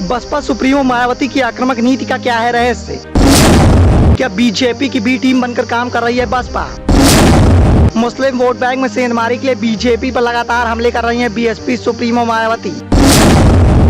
Baspa supremo Mayawati की आक्रामक नीति का क्या है रहस्य? क्या बीजेपी की बी टीम बनकर काम कर रही है बसपा? मुस्लिम वोट बैंक में सेंधमारी के लिए बीजेपी पर लगातार हमले कर रही है बीएसपी सुप्रीमो मायावती।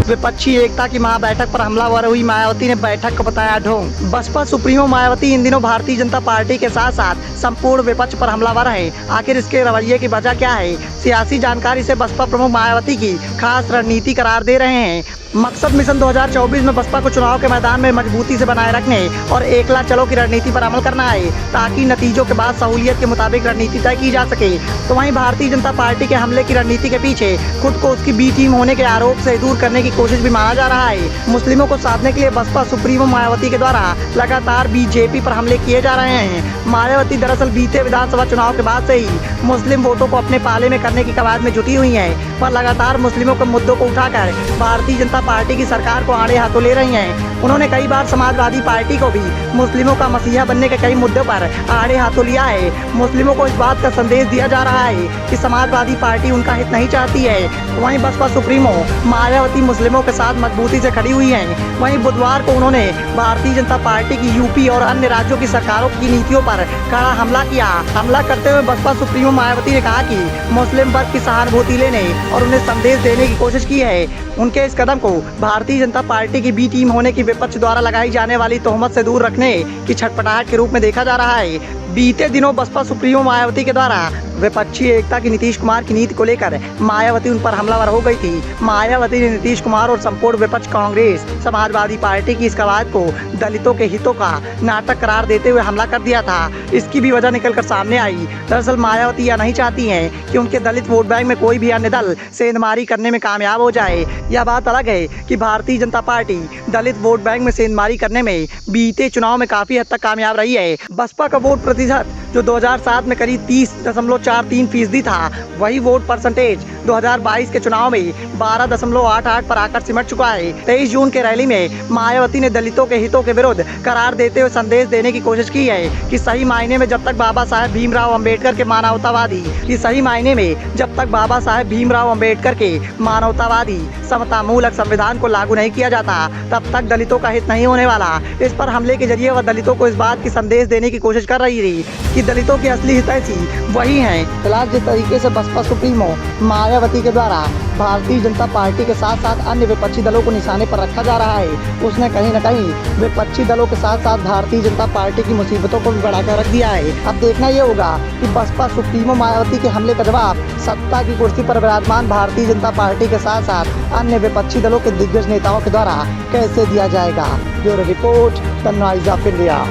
विपक्षी एकता की महाबैठक पर हमलावर हुई मायावती ने बैठक को बताया ढोंग। बसपा सुप्रीमो मायावती इन दिनों भारतीय जनता पार्टी के साथ साथ संपूर्ण विपक्ष पर हमलावर है। आखिर इसके रवैये की वजह क्या है? सियासी जानकारी से बसपा प्रमुख मायावती की खास रणनीति करार दे रहे हैं। मकसद मिशन 2024 में बसपा को चुनाव के मैदान में मजबूती से बनाए रखने और एकला चलो की रणनीति पर अमल करना है, ताकि नतीजों के बाद सहूलियत के मुताबिक रणनीति तय की जा सके। तो वहीं भारतीय जनता पार्टी के हमले की रणनीति के पीछे खुद को उसकी बी टीम होने के आरोप से दूर करने की कोशिश भी माना जा रहा है। मुस्लिमों को साधने के लिए बसपा सुप्रीमो मायावती के द्वारा लगातार बीजेपी पर हमले किए जा रहे हैं। मायावती दरअसल बीते विधानसभा चुनाव के बाद से ही मुस्लिम वोटों को अपने पाले में करने की कवायद में जुटी हुई है, पर लगातार मुस्लिमों के मुद्दों को उठाकर भारतीय जनता पार्टी की सरकार को आड़े हाथों ले रही हैं। उन्होंने कई बार समाजवादी पार्टी को भी मुस्लिमों का मसीहा बनने के कई मुद्दों पर आड़े हाथों लिया है। मुस्लिमों को इस बात का संदेश दिया जा रहा है कि समाजवादी पार्टी उनका हित नहीं चाहती है। वहीं बसपा सुप्रीमो मायावती मुस्लिमों के साथ मजबूती से खड़ी हुई हैं। वहीं बुधवार को उन्होंने भारतीय जनता पार्टी की यूपी और अन्य राज्यों की सरकारों की नीतियों पर कड़ा हमला किया। हमला करते हुए बसपा सुप्रीमो मायावती ने कहा कि मुस्लिम वर्ग की सहानुभूति लेने और उन्हें संदेश देने की कोशिश की है। उनके इस कदम को भारतीय जनता पार्टी की बी टीम होने की विपक्ष द्वारा लगाई जाने वाली तोहमत से दूर रखने की छटपटाहट के रूप में देखा जा रहा है। बीते दिनों बसपा सुप्रीमो मायावती के द्वारा विपक्षी एकता की नीतीश कुमार की नीति को लेकर मायावती उन पर हमलावर हो गई थी। मायावती ने नीतीश कुमार और संपूर्ण विपक्ष कांग्रेस समाजवादी पार्टी की इस कवायद को दलितों के हितों का नाटक करार देते हुए हमला कर दिया था। इसकी भी वजह निकलकर सामने आई। दरअसल मायावती यह नहीं चाहती हैं कि उनके दलित वोट बैंक में कोई भी अन्य दल सेंधमारी करने में कामयाब हो जाए। यह बात अलग है कि भारतीय जनता पार्टी दलित वोट बैंक में सेंधमारी करने में बीते चुनाव में काफी हद तक कामयाब रही है। बसपा का वोट प्रतिशत जो 2007 में करीब 30.43% था, वही वोट परसेंटेज 2022 के चुनाव में 12.88 पर आकर सिमट चुका है। 23 जून के रैली में मायावती ने दलितों के हितों के विरुद्ध करार देते हुए संदेश देने की कोशिश की है कि सही मायने में जब तक बाबा साहेब भीमराव अंबेडकर के मानवतावादी समता मूलक संविधान को लागू नहीं किया जाता, तब तक दलितों का हित नहीं होने वाला। इस पर हमले के जरिए वह दलितों को इस बात की संदेश देने की कोशिश कर रही थी कि दलितों की असली हितैषी वही हैं। फिलहाल जिस तरीके से बसपा सुप्रीमो मायावती के द्वारा भारतीय जनता पार्टी के साथ साथ अन्य विपक्षी दलों को निशाने पर रखा जा रहा है, उसने कहीं न कहीं विपक्षी दलों के साथ साथ भारतीय जनता पार्टी की मुसीबतों को भी बढ़ाकर रख दिया है। अब देखना ये होगा कि बसपा सुप्रीमो मायावती के हमले का जवाब सत्ता की कुर्सी पर विराजमान भारतीय जनता पार्टी के साथ साथ अन्य विपक्षी दलों के दिग्गज नेताओं के द्वारा कैसे दिया जाएगा। Bureau report, the noise of India.